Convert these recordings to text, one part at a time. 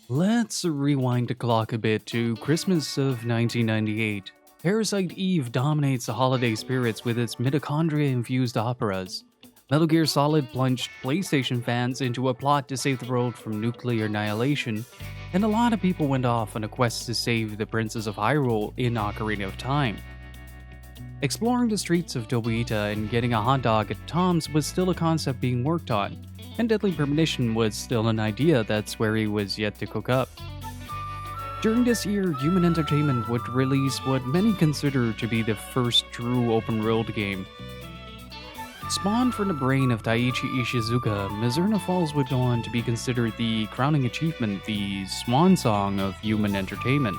Let's rewind the clock a bit to Christmas of 1998. Parasite Eve dominates the holiday spirits with its mitochondria-infused operas. Metal Gear Solid plunged PlayStation fans into a plot to save the world from nuclear annihilation, and a lot of people went off on a quest to save the Princess of Hyrule in Ocarina of Time. Exploring the streets of Dobuita and getting a hot dog at Tom's was still a concept being worked on, and Deadly Premonition was still an idea that Swery was yet to cook up. During this year, Human Entertainment would release what many consider to be the first true open-world game. Spawned from the brain of Daiichi Ishizuka, Mizzurna Falls would go on to be considered the crowning achievement, the swan song of Human Entertainment,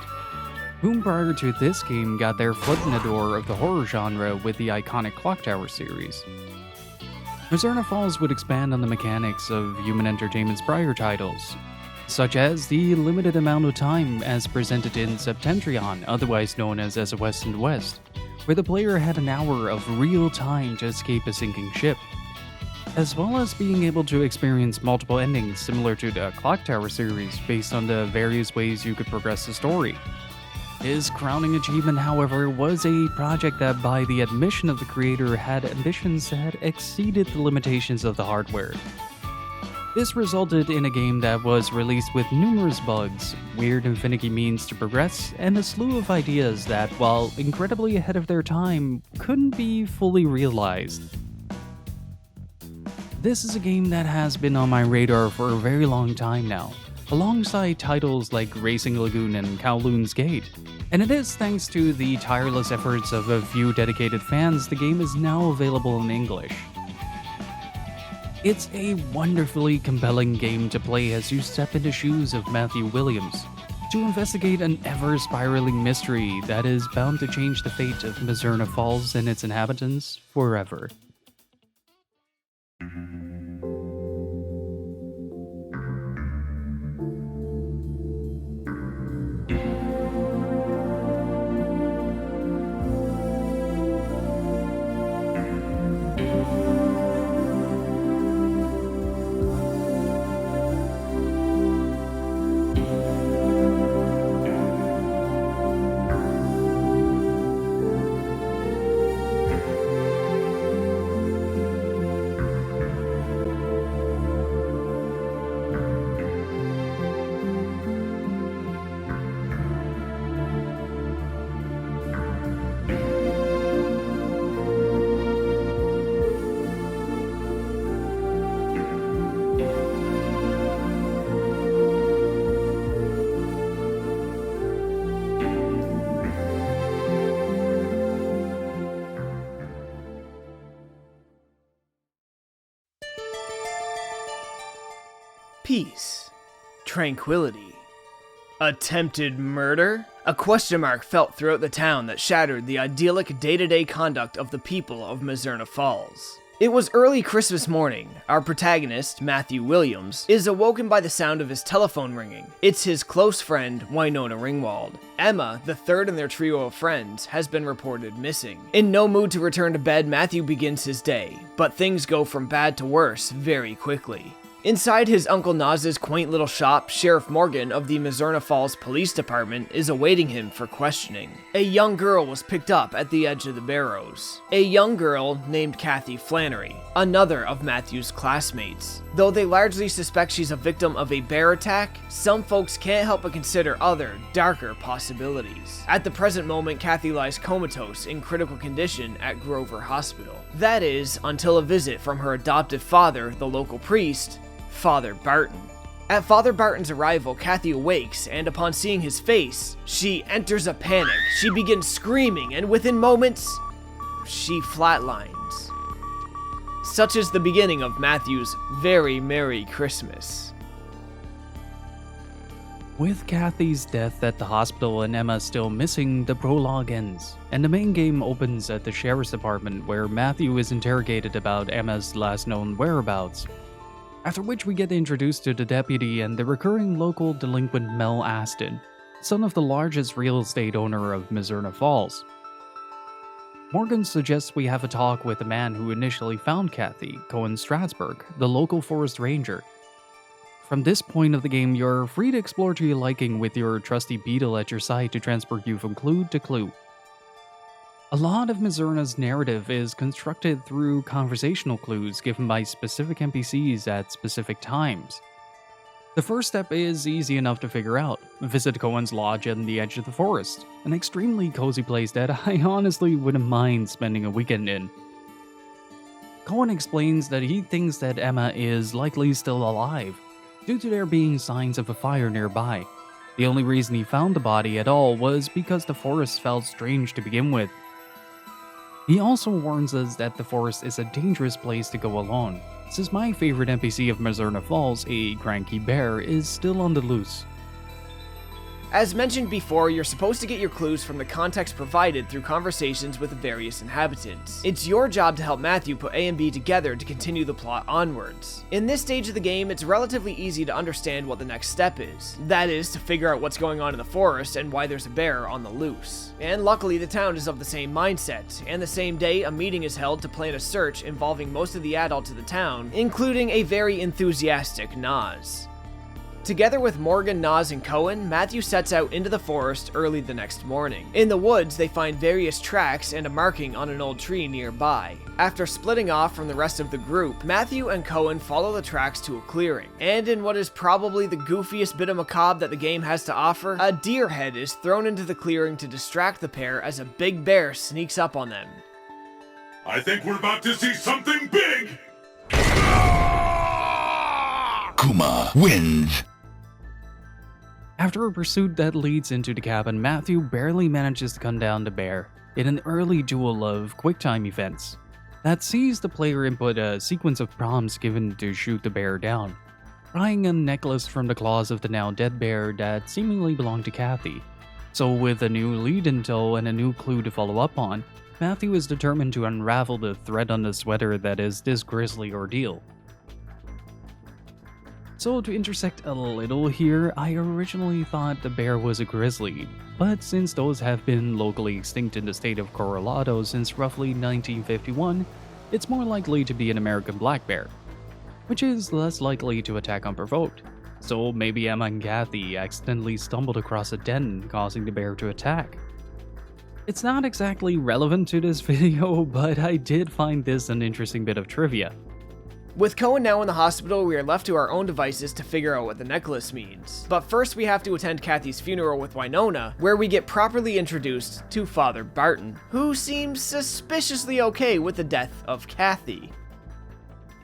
whom prior to this game got their foot in the door of the horror genre with the iconic Clock Tower series. Mizzurna Falls would expand on the mechanics of Human Entertainment's prior titles, such as the limited amount of time as presented in Septentrion, otherwise known as SOS in the West, where the player had an hour of real time to escape a sinking ship, as well as being able to experience multiple endings similar to the Clock Tower series based on the various ways you could progress the story. His crowning achievement, however, was a project that, by the admission of the creator, had ambitions that exceeded the limitations of the hardware. This resulted in a game that was released with numerous bugs, weird and finicky means to progress, and a slew of ideas that, while incredibly ahead of their time, couldn't be fully realized. This is a game that has been on my radar for a very long time now, alongside titles like Racing Lagoon and Kowloon's Gate. And it is thanks to the tireless efforts of a few dedicated fans the game is now available in English. It's a wonderfully compelling game to play as you step into the shoes of Matthew Williams, to investigate an ever-spiraling mystery that is bound to change the fate of Mizzurna Falls and its inhabitants forever. Peace. Tranquility. Attempted murder? A question mark felt throughout the town that shattered the idyllic day-to-day conduct of the people of Mizzurna Falls. It was early Christmas morning. Our protagonist, Matthew Williams, is awoken by the sound of his telephone ringing. It's his close friend, Winona Ringwald. Emma, the third in their trio of friends, has been reported missing. In no mood to return to bed, Matthew begins his day, but things go from bad to worse very quickly. Inside his Uncle Naz's quaint little shop, Sheriff Morgan of the Mizzurna Falls Police Department is awaiting him for questioning. A young girl was picked up at the edge of the barrows. A young girl named Kathy Flannery, another of Matthew's classmates. Though they largely suspect she's a victim of a bear attack, some folks can't help but consider other, darker possibilities. At the present moment, Kathy lies comatose in critical condition at Grover Hospital. That is, until a visit from her adoptive father, the local priest, Father Barton. At Father Barton's arrival, Kathy awakes, and upon seeing his face, she enters a panic. She begins screaming, and within moments, she flatlines. Such is the beginning of Matthew's very merry Christmas. With Kathy's death at the hospital and Emma still missing, the prologue ends, and the main game opens at the sheriff's department where Matthew is interrogated about Emma's last known whereabouts. After which we get introduced to the deputy and the recurring local delinquent Mel Aston, son of the largest real estate owner of Mizzurna Falls. Morgan suggests we have a talk with the man who initially found Kathy, Cohen Strasburg, the local forest ranger. From this point of the game, you're free to explore to your liking with your trusty beetle at your side to transport you from clue to clue. A lot of Mizzurna's narrative is constructed through conversational clues given by specific NPCs at specific times. The first step is easy enough to figure out. Visit Cohen's lodge on the edge of the forest, an extremely cozy place that I honestly wouldn't mind spending a weekend in. Cohen explains that he thinks that Emma is likely still alive, due to there being signs of a fire nearby. The only reason he found the body at all was because the forest felt strange to begin with. He also warns us that the forest is a dangerous place to go alone, since my favorite NPC of Mizzurna Falls, a cranky bear, is still on the loose. As mentioned before, you're supposed to get your clues from the context provided through conversations with the various inhabitants. It's your job to help Matthew put A and B together to continue the plot onwards. In this stage of the game, it's relatively easy to understand what the next step is. That is, to figure out what's going on in the forest and why there's a bear on the loose. And luckily, the town is of the same mindset, and the same day, a meeting is held to plan a search involving most of the adults of the town, including a very enthusiastic Nas. Together with Morgan, Nas, and Cohen, Matthew sets out into the forest early the next morning. In the woods, they find various tracks and a marking on an old tree nearby. After splitting off from the rest of the group, Matthew and Cohen follow the tracks to a clearing. And in what is probably the goofiest bit of macabre that the game has to offer, a deer head is thrown into the clearing to distract the pair as a big bear sneaks up on them. I think we're about to see something big! Kuma wins. After a pursuit that leads into the cabin, Matthew barely manages to gun down the bear in an early duel of QuickTime events that sees the player input a sequence of prompts given to shoot the bear down, prying a necklace from the claws of the now dead bear that seemingly belonged to Kathy. So with a new lead in tow and a new clue to follow up on, Matthew is determined to unravel the thread on the sweater that is this grisly ordeal. So to intersect a little here, I originally thought the bear was a grizzly, but since those have been locally extinct in the state of Colorado since roughly 1951, it's more likely to be an American black bear, which is less likely to attack unprovoked. So maybe Emma and Kathy accidentally stumbled across a den, causing the bear to attack. It's not exactly relevant to this video, but I did find this an interesting bit of trivia. With Cohen now in the hospital, we are left to our own devices to figure out what the necklace means. But first we have to attend Kathy's funeral with Winona, where we get properly introduced to Father Barton, who seems suspiciously okay with the death of Kathy.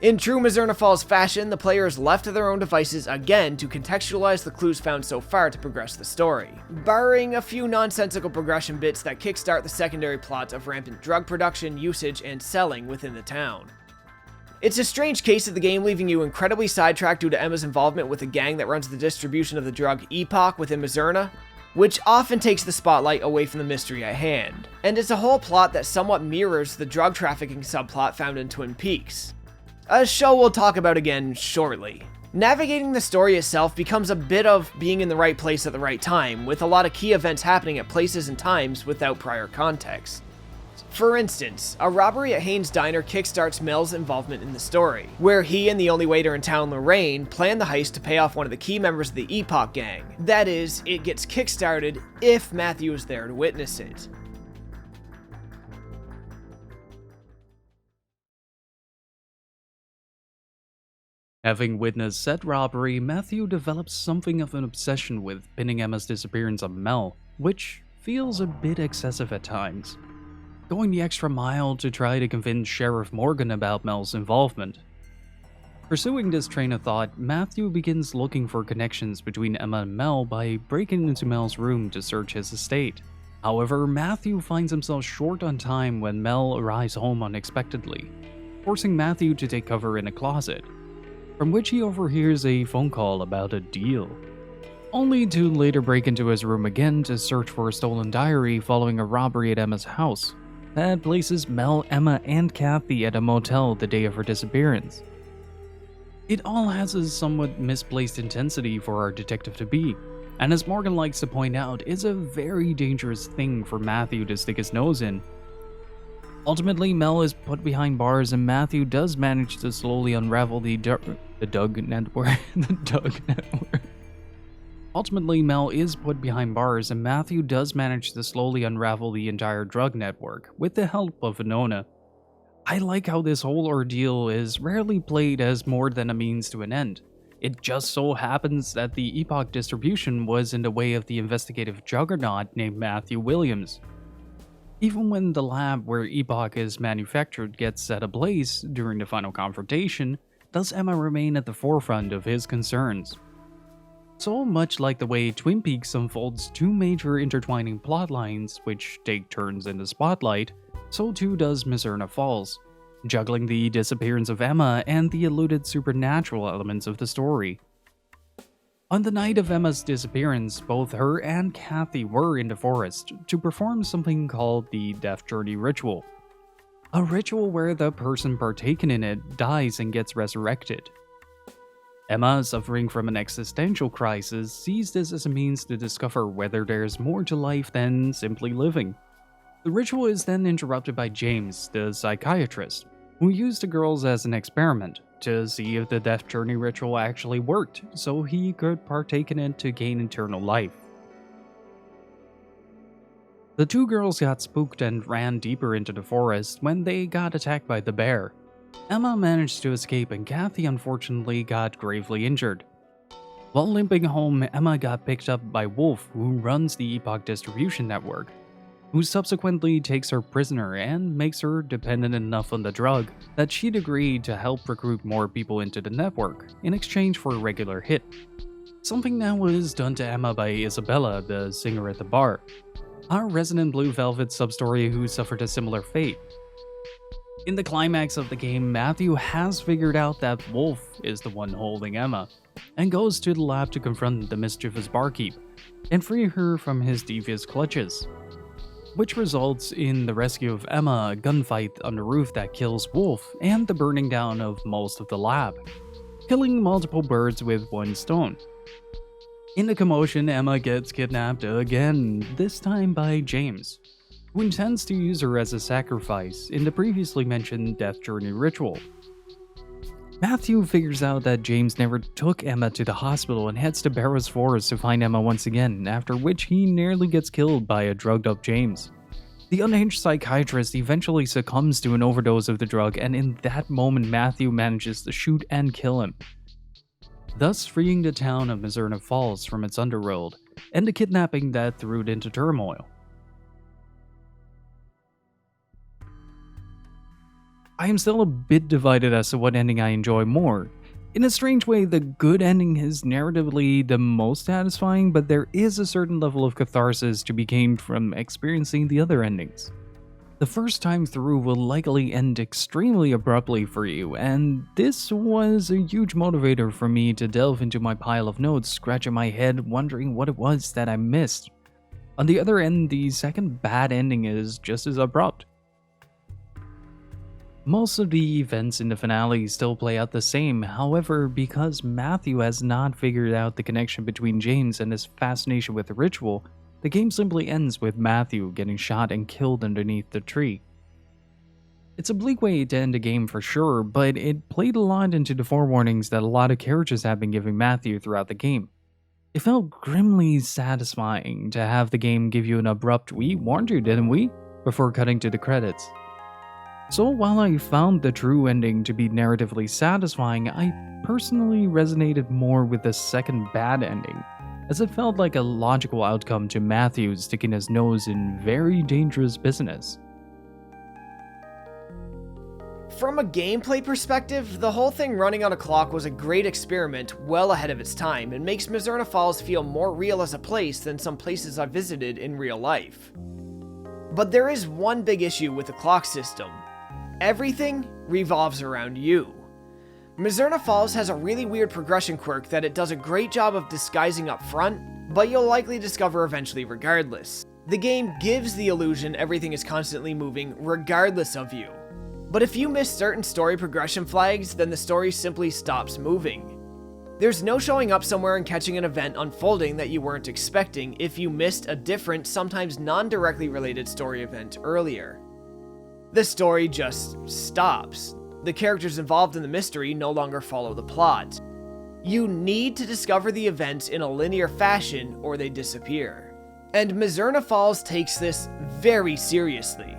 In true Mizzurna Falls fashion, the player is left to their own devices again to contextualize the clues found so far to progress the story, barring a few nonsensical progression bits that kickstart the secondary plots of rampant drug production, usage, and selling within the town. It's a strange case of the game leaving you incredibly sidetracked due to Emma's involvement with the gang that runs the distribution of the drug Epoch within Mizzurna, which often takes the spotlight away from the mystery at hand. And it's a whole plot that somewhat mirrors the drug trafficking subplot found in Twin Peaks, a show we'll talk about again shortly. Navigating the story itself becomes a bit of being in the right place at the right time, with a lot of key events happening at places and times without prior context. For instance, a robbery at Haynes' Diner kickstarts Mel's involvement in the story, where he and the only waiter in town, Lorraine, plan the heist to pay off one of the key members of the Epoch gang. That is, it gets kickstarted if Matthew is there to witness it. Having witnessed said robbery, Matthew develops something of an obsession with pinning Emma's disappearance on Mel, which feels a bit excessive at times, going the extra mile to try to convince Sheriff Morgan about Mel's involvement. Pursuing this train of thought, Matthew begins looking for connections between Emma and Mel by breaking into Mel's room to search his estate. However, Matthew finds himself short on time when Mel arrives home unexpectedly, forcing Matthew to take cover in a closet, from which he overhears a phone call about a deal, only to later break into his room again to search for a stolen diary following a robbery at Emma's house that places Mel, Emma, and Kathy at a motel the day of her disappearance. It all has a somewhat misplaced intensity for our detective to be, and as Morgan likes to point out, is a very dangerous thing for Matthew to stick his nose in. Ultimately, Mel is put behind bars and Matthew does manage to slowly unravel the Doug network. The Doug network. Ultimately, Mel is put behind bars and Matthew does manage to slowly unravel the entire drug network with the help of Venona. I like how this whole ordeal is rarely played as more than a means to an end. It just so happens that the Epoch distribution was in the way of the investigative juggernaut named Matthew Williams. Even when the lab where Epoch is manufactured gets set ablaze during the final confrontation, does Emma remain at the forefront of his concerns. So much like the way Twin Peaks unfolds two major intertwining plotlines which take turns in the spotlight, so too does Mizzurna Falls, juggling the disappearance of Emma and the eluded supernatural elements of the story. On the night of Emma's disappearance, both her and Kathy were in the forest to perform something called the Death Journey Ritual. A ritual where the person partaking in it dies and gets resurrected. Emma, suffering from an existential crisis, sees this as a means to discover whether there's more to life than simply living. The ritual is then interrupted by James, the psychiatrist, who used the girls as an experiment to see if the Death Journey ritual actually worked, so he could partake in it to gain eternal life. The two girls got spooked and ran deeper into the forest when they got attacked by the bear. Emma managed to escape and Kathy unfortunately got gravely injured. While limping home, Emma got picked up by Wolf, who runs the Epoch distribution network, who subsequently takes her prisoner and makes her dependent enough on the drug that she'd agreed to help recruit more people into the network in exchange for a regular hit. Something that was done to Emma by Isabella, the singer at the bar, our resident Blue Velvet substory who suffered a similar fate. In the climax of the game, Matthew has figured out that Wolf is the one holding Emma, and goes to the lab to confront the mischievous barkeep and free her from his devious clutches, which results in the rescue of Emma, a gunfight on the roof that kills Wolf, and the burning down of most of the lab, killing multiple birds with one stone. In the commotion, Emma gets kidnapped again, this time by James, who intends to use her as a sacrifice in the previously mentioned Death Journey ritual. Matthew figures out that James never took Emma to the hospital and heads to Barrow's Forest to find Emma once again, after which he nearly gets killed by a drugged up James. The unhinged psychiatrist eventually succumbs to an overdose of the drug, and in that moment Matthew manages to shoot and kill him, thus freeing the town of Mizzurna Falls from its underworld, and the kidnapping that threw it into turmoil. I am still a bit divided as to what ending I enjoy more. In a strange way, the good ending is narratively the most satisfying, but there is a certain level of catharsis to be gained from experiencing the other endings. The first time through will likely end extremely abruptly for you, and this was a huge motivator for me to delve into my pile of notes, scratching my head, wondering what it was that I missed. On the other end, the second bad ending is just as abrupt. Most of the events in the finale still play out the same, however, because Matthew has not figured out the connection between James and his fascination with the ritual, the game simply ends with Matthew getting shot and killed underneath the tree. It's a bleak way to end a game for sure, but it played a lot into the forewarnings that a lot of characters have been giving Matthew throughout the game. It felt grimly satisfying to have the game give you an abrupt "we warned you, didn't we?" before cutting to the credits. So while I found the true ending to be narratively satisfying, I personally resonated more with the second bad ending, as it felt like a logical outcome to Matthew sticking his nose in very dangerous business. From a gameplay perspective, the whole thing running on a clock was a great experiment well ahead of its time, and makes Mizzurna Falls feel more real as a place than some places I've visited in real life. But there is one big issue with the clock system. Everything revolves around you. Mizzurna Falls has a really weird progression quirk that it does a great job of disguising up front, but you'll likely discover eventually regardless. The game gives the illusion everything is constantly moving regardless of you. But if you miss certain story progression flags, then the story simply stops moving. There's no showing up somewhere and catching an event unfolding that you weren't expecting if you missed a different, sometimes non-directly related story event earlier. the story just stops. The characters involved in the mystery no longer follow the plot. You need to discover the events in a linear fashion or they disappear. And Mizzurna Falls takes this very seriously.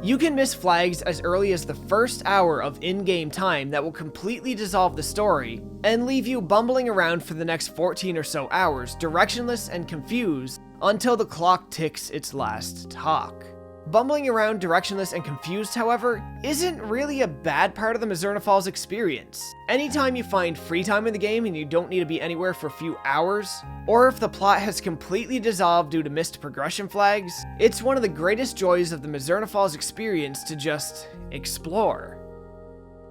You can miss flags as early as the first hour of in-game time that will completely dissolve the story and leave you bumbling around for the next 14 or so hours, directionless and confused until the clock ticks its last talk. Bumbling around directionless and confused, however, isn't really a bad part of the Mizzurna Falls experience. Anytime you find free time in the game and you don't need to be anywhere for a few hours, or if the plot has completely dissolved due to missed progression flags, it's one of the greatest joys of the Mizzurna Falls experience to just explore.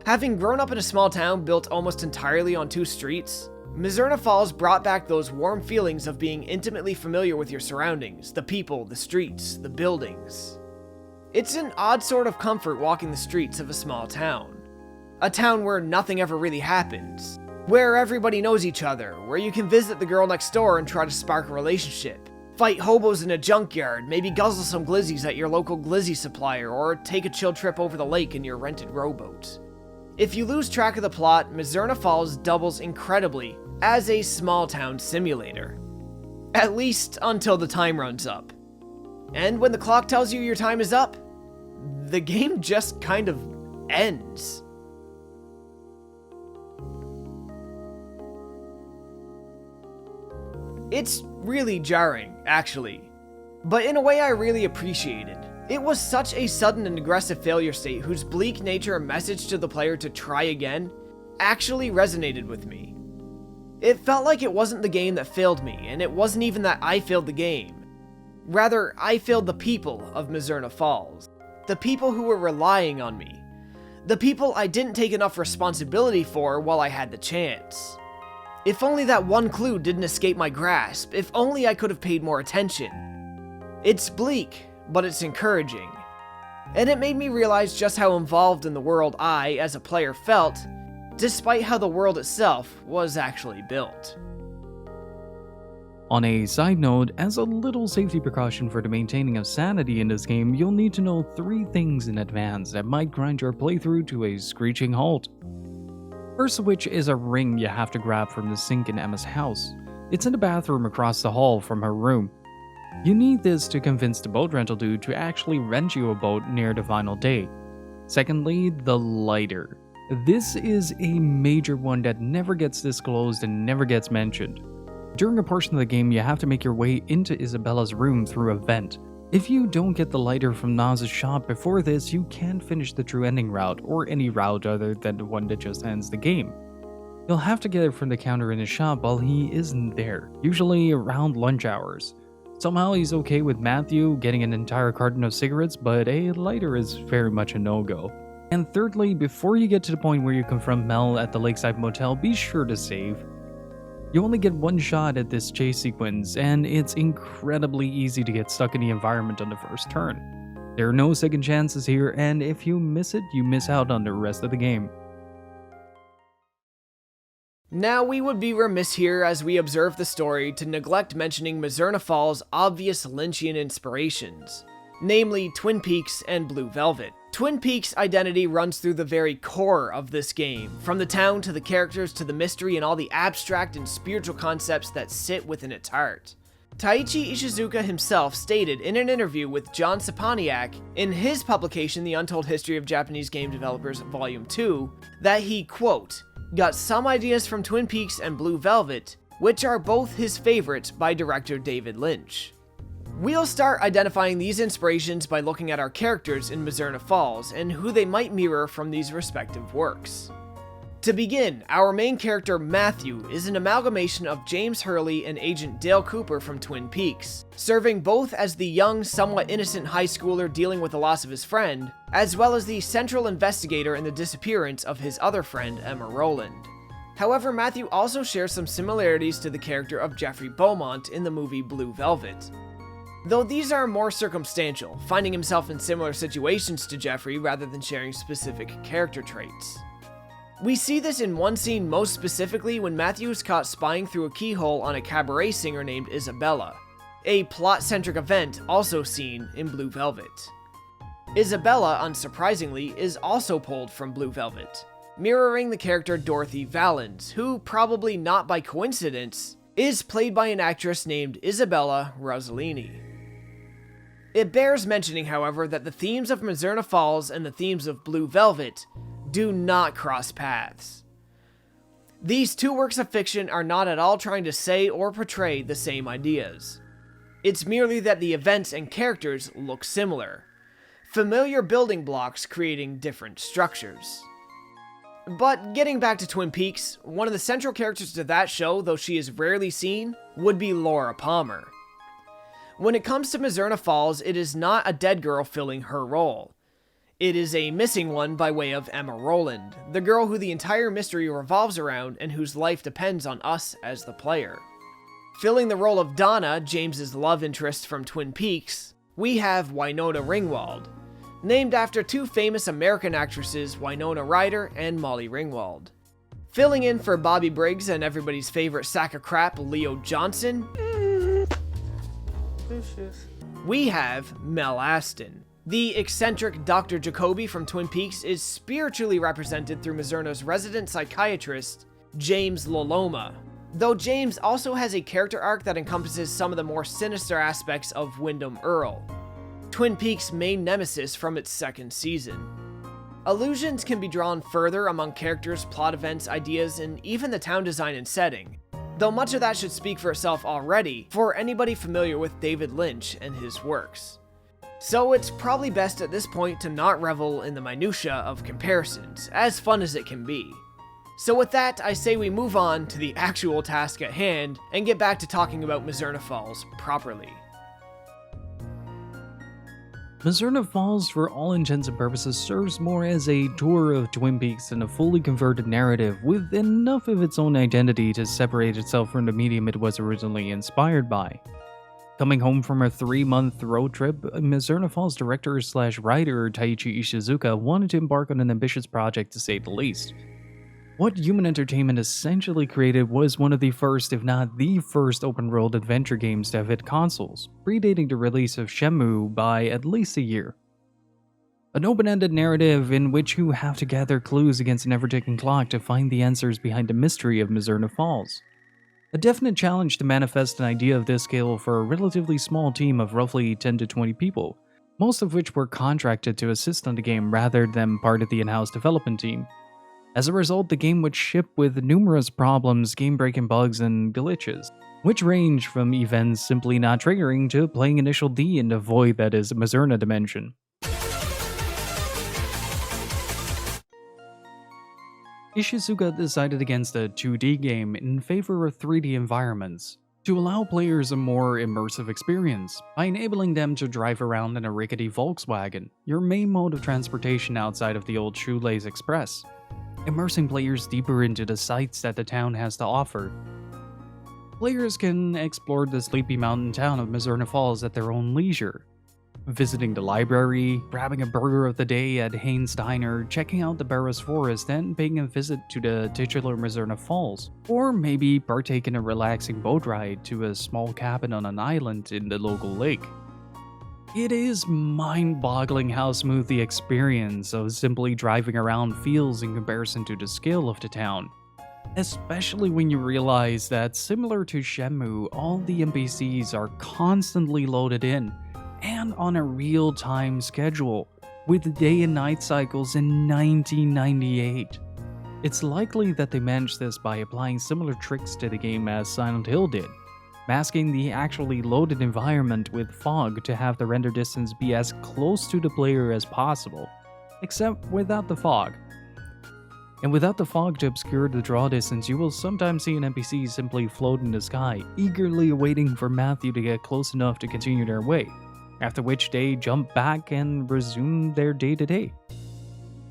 Having grown up in a small town built almost entirely on 2 streets, Mizzurna Falls brought back those warm feelings of being intimately familiar with your surroundings, the people, the streets, the buildings. It's an odd sort of comfort walking the streets of a small town. A town where nothing ever really happens. Where everybody knows each other, where you can visit the girl next door and try to spark a relationship. Fight hobos in a junkyard, maybe guzzle some glizzies at your local glizzy supplier, or take a chill trip over the lake in your rented rowboat. If you lose track of the plot, Mizzurna Falls doubles incredibly as a small town simulator. At least until the time runs up. And when the clock tells you your time is up, the game just kind of ends. It's really jarring, actually, but in a way I really appreciated. It was such a sudden and aggressive failure state whose bleak nature and message to the player to try again actually resonated with me. It felt like it wasn't the game that failed me, and it wasn't even that I failed the game. Rather, I failed the people of Mizzurna Falls. The people who were relying on me. The people I didn't take enough responsibility for while I had the chance. If only that one clue didn't escape my grasp, if only I could have paid more attention. It's bleak, but it's encouraging. And it made me realize just how involved in the world I, as a player, felt, despite how the world itself was actually built. On a side note, as a little safety precaution for the maintaining of sanity in this game, you'll need to know 3 things in advance that might grind your playthrough to a screeching halt. First of which is a ring you have to grab from the sink in Emma's house. It's in the bathroom across the hall from her room. You need this to convince the boat rental dude to actually rent you a boat near the final day. Secondly, the lighter. This is a major one that never gets disclosed and never gets mentioned. During a portion of the game, you have to make your way into Isabella's room through a vent. If you don't get the lighter from Naz's shop before this, you can't finish the true ending route, or any route other than the one that just ends the game. You'll have to get it from the counter in his shop while he isn't there, usually around lunch hours. Somehow he's okay with Matthew getting an entire carton of cigarettes, but a lighter is very much a no-go. And thirdly, before you get to the point where you confront Mel at the Lakeside Motel, be sure to save. You only get 1 shot at this chase sequence, and it's incredibly easy to get stuck in the environment on the first turn. There are no second chances here, and if you miss it, you miss out on the rest of the game. Now we would be remiss here as we observe the story to neglect mentioning Mizzurna Falls' obvious Lynchian inspirations, namely Twin Peaks and Blue Velvet. Twin Peaks' identity runs through the very core of this game, from the town to the characters to the mystery and all the abstract and spiritual concepts that sit within its heart. Taichi Ishizuka himself stated in an interview with John Sapaniak in his publication The Untold History of Japanese Game Developers Volume 2 that he, quote, got some ideas from Twin Peaks and Blue Velvet, which are both his favorites by director David Lynch. We'll start identifying these inspirations by looking at our characters in Mizzurna Falls and who they might mirror from these respective works. To begin, our main character Matthew is an amalgamation of James Hurley and Agent Dale Cooper from Twin Peaks, serving both as the young, somewhat innocent high schooler dealing with the loss of his friend, as well as the central investigator in the disappearance of his other friend, Emma Rowland. However, Matthew also shares some similarities to the character of Jeffrey Beaumont in the movie Blue Velvet, though these are more circumstantial, finding himself in similar situations to Jeffrey rather than sharing specific character traits. We see this in one scene most specifically when Matthew is caught spying through a keyhole on a cabaret singer named Isabella, a plot-centric event also seen in Blue Velvet. Isabella, unsurprisingly, is also pulled from Blue Velvet, mirroring the character Dorothy Valens, who, probably not by coincidence, is played by an actress named Isabella Rossellini. It bears mentioning, however, that the themes of Mizzurna Falls and the themes of Blue Velvet do not cross paths. These two works of fiction are not at all trying to say or portray the same ideas. It's merely that the events and characters look similar, familiar building blocks creating different structures. But getting back to Twin Peaks, one of the central characters to that show, though she is rarely seen, would be Laura Palmer. When it comes to Mizzurna Falls, it is not a dead girl filling her role. It is a missing one by way of Emma Rowland, the girl who the entire mystery revolves around and whose life depends on us as the player. Filling the role of Donna, James's love interest from Twin Peaks, we have Winona Ringwald, named after two famous American actresses Winona Ryder and Molly Ringwald. Filling in for Bobby Briggs and everybody's favorite sack of crap, Leo Johnson, we have Mel Aston. The eccentric Dr. Jacoby from Twin Peaks is spiritually represented through Mizzurna's resident psychiatrist, James Loloma, though James also has a character arc that encompasses some of the more sinister aspects of Wyndham Earl, Twin Peaks' main nemesis from its second season. Allusions can be drawn further among characters, plot events, ideas, and even the town design and setting, though much of that should speak for itself already for anybody familiar with David Lynch and his works. So it's probably best at this point to not revel in the minutiae of comparisons, as fun as it can be. So with that, I say we move on to the actual task at hand and get back to talking about Mizzurna Falls properly. Mizzurna Falls, for all intents and purposes, serves more as a tour of Twin Peaks than a fully converted narrative with enough of its own identity to separate itself from the medium it was originally inspired by. Coming home from a 3-month road trip, Mizzurna Falls director/writer Taichi Ishizuka wanted to embark on an ambitious project to say the least. What Human Entertainment essentially created was one of the first, if not the first, open-world adventure games to have hit consoles, predating the release of Shenmue by at least a year. An open-ended narrative in which you have to gather clues against an ever-ticking clock to find the answers behind the mystery of Mizzurna Falls. A definite challenge to manifest an idea of this scale for a relatively small team of roughly 10 to 20 people, most of which were contracted to assist on the game rather than part of the in-house development team. As a result, the game would ship with numerous problems, game-breaking bugs, and glitches, which range from events simply not triggering to playing Initial D in the void that is Mizzurna Dimension. Ishizuka decided against a 2D game in favor of 3D environments, to allow players a more immersive experience, by enabling them to drive around in a rickety Volkswagen, your main mode of transportation outside of the old Shoelace Express, immersing players deeper into the sights that the town has to offer. Players can explore the sleepy mountain town of Mizzurna Falls at their own leisure, visiting the library, grabbing a burger of the day at Haynes Diner, checking out the Barrows Forest, and paying a visit to the titular Mizzurna Falls, or maybe partake in a relaxing boat ride to a small cabin on an island in the local lake. It is mind-boggling how smooth the experience of simply driving around feels in comparison to the scale of the town. Especially when you realize that, similar to Shenmue, all the NPCs are constantly loaded in, and on a real-time schedule, with day and night cycles in 1998. It's likely that they managed this by applying similar tricks to the game as Silent Hill did, masking the actually loaded environment with fog to have the render distance be as close to the player as possible, except without the fog. And without the fog to obscure the draw distance, you will sometimes see an NPC simply float in the sky, eagerly awaiting for Matthew to get close enough to continue their way, after which they jump back and resume their day-to-day.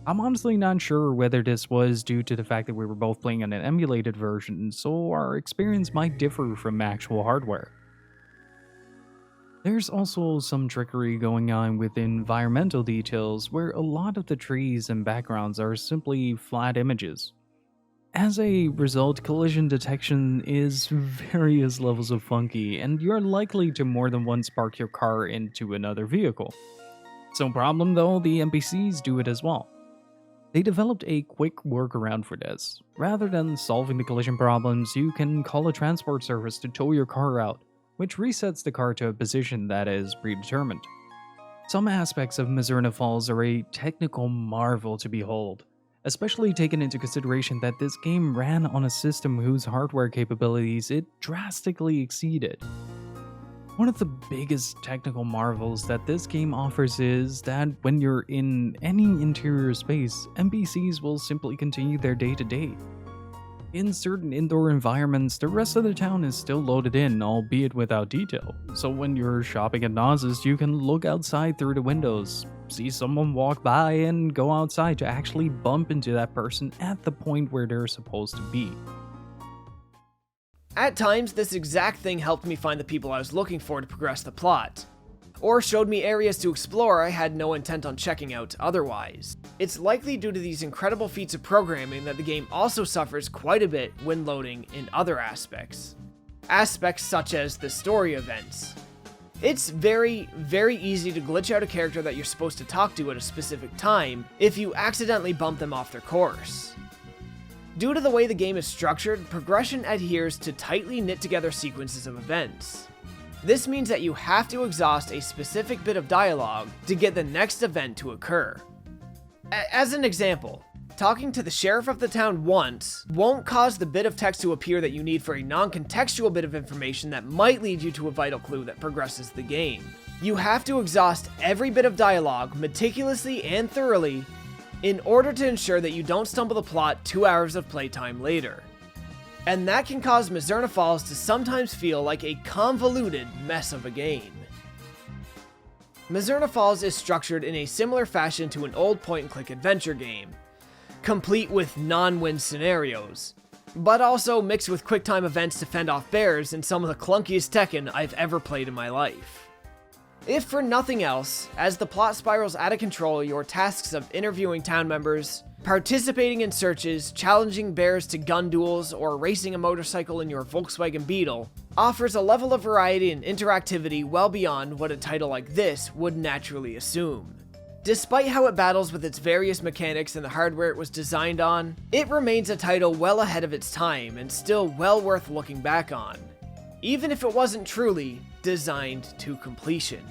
I'm honestly not sure whether this was due to the fact that we were both playing on an emulated version, so our experience might differ from actual hardware. There's also some trickery going on with environmental details, where a lot of the trees and backgrounds are simply flat images. As a result, collision detection is various levels of funky, and you're likely to more than once park your car into another vehicle. It's no problem though, the NPCs do it as well. They developed a quick workaround for this. Rather than solving the collision problems, you can call a transport service to tow your car out, which resets the car to a position that is predetermined. Some aspects of Mizzurna Falls are a technical marvel to behold, especially taking into consideration that this game ran on a system whose hardware capabilities it drastically exceeded. One of the biggest technical marvels that this game offers is that when you're in any interior space, NPCs will simply continue their day-to-day. In certain indoor environments, the rest of the town is still loaded in, albeit without detail. So when you're shopping at Naz's, you can look outside through the windows, see someone walk by, and go outside to actually bump into that person at the point where they're supposed to be. At times, this exact thing helped me find the people I was looking for to progress the plot, or showed me areas to explore I had no intent on checking out otherwise. It's likely due to these incredible feats of programming that the game also suffers quite a bit when loading in other aspects. Aspects such as the story events. It's very easy to glitch out a character that you're supposed to talk to at a specific time if you accidentally bump them off their course. Due to the way the game is structured, progression adheres to tightly knit together sequences of events. This means that you have to exhaust a specific bit of dialogue to get the next event to occur. As an example, talking to the sheriff of the town once won't cause the bit of text to appear that you need for a non-contextual bit of information that might lead you to a vital clue that progresses the game. You have to exhaust every bit of dialogue meticulously and thoroughly in order to ensure that you don't stumble the plot 2 hours of playtime later. And that can cause Mizzurna Falls to sometimes feel like a convoluted mess of a game. Mizzurna Falls is structured in a similar fashion to an old point-and-click adventure game, complete with non-win scenarios, but also mixed with quick-time events to fend off bears and some of the clunkiest Tekken I've ever played in my life. If for nothing else, as the plot spirals out of control, your tasks of interviewing town members, participating in searches, challenging bears to gun duels, or racing a motorcycle in your Volkswagen Beetle offers a level of variety and interactivity well beyond what a title like this would naturally assume. Despite how it battles with its various mechanics and the hardware it was designed on, it remains a title well ahead of its time and still well worth looking back on, even if it wasn't truly designed to completion.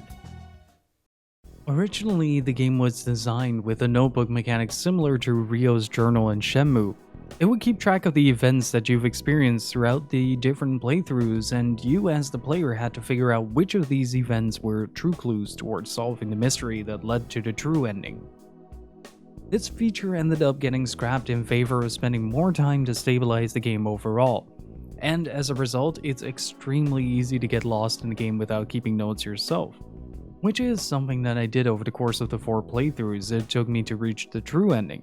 Originally, the game was designed with a notebook mechanic similar to Ryo's journal in Shenmue. It would keep track of the events that you've experienced throughout the different playthroughs, and you as the player had to figure out which of these events were true clues towards solving the mystery that led to the true ending. This feature ended up getting scrapped in favor of spending more time to stabilize the game overall, and as a result, it's extremely easy to get lost in the game without keeping notes yourself. Which is something that I did over the course of the 4 playthroughs it took me to reach the true ending.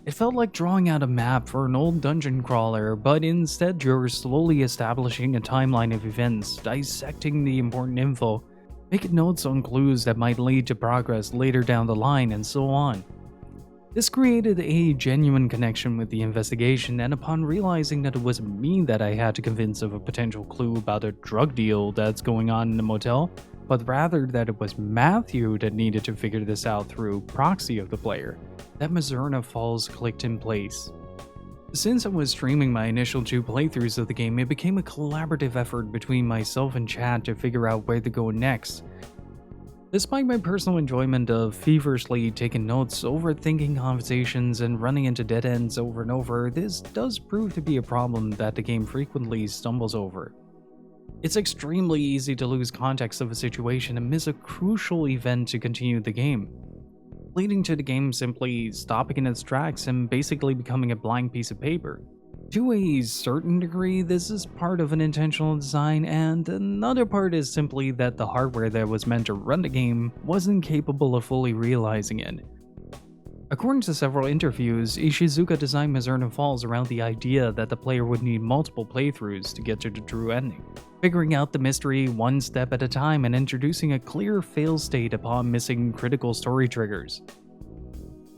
It felt like drawing out a map for an old dungeon crawler, but instead you're slowly establishing a timeline of events, dissecting the important info, making notes on clues that might lead to progress later down the line, and so on. This created a genuine connection with the investigation, and upon realizing that it wasn't me that I had to convince of a potential clue about a drug deal that's going on in the motel, but rather that it was Matthew that needed to figure this out through proxy of the player, that Mizzurna Falls clicked in place. Since I was streaming my initial 2 playthroughs of the game, it became a collaborative effort between myself and Chad to figure out where to go next. Despite my personal enjoyment of feverishly taking notes, overthinking conversations, and running into dead ends over and over, this does prove to be a problem that the game frequently stumbles over. It's extremely easy to lose context of a situation and miss a crucial event to continue the game, leading to the game simply stopping in its tracks and basically becoming a blank piece of paper. To a certain degree, this is part of an intentional design, and another part is simply that the hardware that was meant to run the game wasn't capable of fully realizing it. According to several interviews, Ishizuka designed Mizzurna Falls around the idea that the player would need multiple playthroughs to get to the true ending, figuring out the mystery one step at a time and introducing a clear fail state upon missing critical story triggers.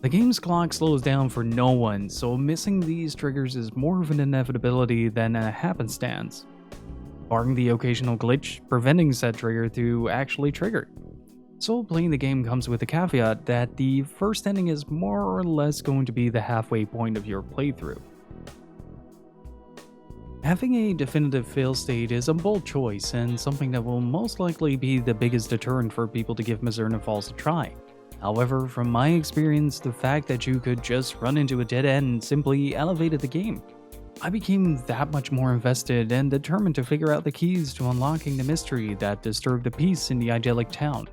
The game's clock slows down for no one, so missing these triggers is more of an inevitability than a happenstance, barring the occasional glitch preventing said trigger to actually trigger. So playing the game comes with the caveat that the first ending is more or less going to be the halfway point of your playthrough. Having a definitive fail state is a bold choice and something that will most likely be the biggest deterrent for people to give Mizzurna Falls a try. However, from my experience, the fact that you could just run into a dead end simply elevated the game. I became that much more invested and determined to figure out the keys to unlocking the mystery that disturbed the peace in the idyllic town,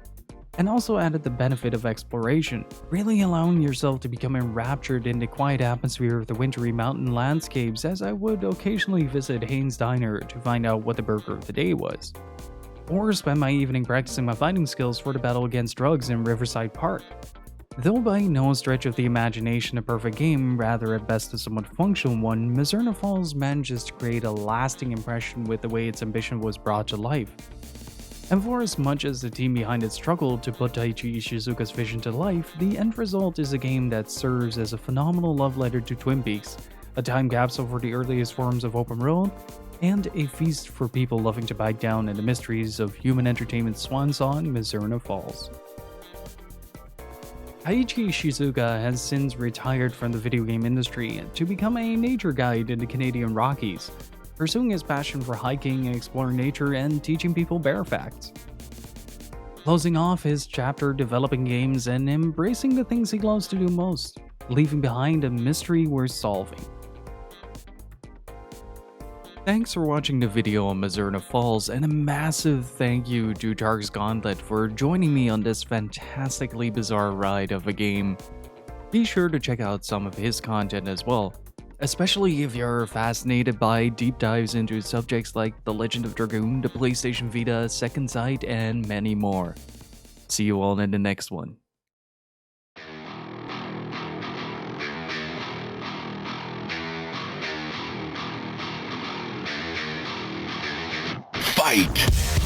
and also added the benefit of exploration, really allowing yourself to become enraptured in the quiet atmosphere of the wintry mountain landscapes, as I would occasionally visit Haynes' Diner to find out what the burger of the day was, or spend my evening practicing my fighting skills for the battle against drugs in Riverside Park. Though by no stretch of the imagination a perfect game, rather at best a somewhat functional one, Mizzurna Falls manages to create a lasting impression with the way its ambition was brought to life. And for as much as the team behind it struggled to put Taichi Ishizuka's vision to life, the end result is a game that serves as a phenomenal love letter to Twin Peaks, a time capsule for the earliest forms of open world, and a feast for people loving to bite down in the mysteries of human entertainment's swan song, Mizzurna Falls. Taichi Ishizuka has since retired from the video game industry to become a nature guide in the Canadian Rockies, pursuing his passion for hiking, exploring nature, and teaching people bear facts. Closing off his chapter developing games and embracing the things he loves to do most, leaving behind a mystery worth solving. Thanks for watching the video on Mizzurna Falls, and a massive thank you to Tarks Gauntlet for joining me on this fantastically bizarre ride of a game. Be sure to check out some of his content as well, especially if you're fascinated by deep dives into subjects like The Legend of Dragoon, the PlayStation Vita, Second Sight, and many more. See you all in the next one. Fight!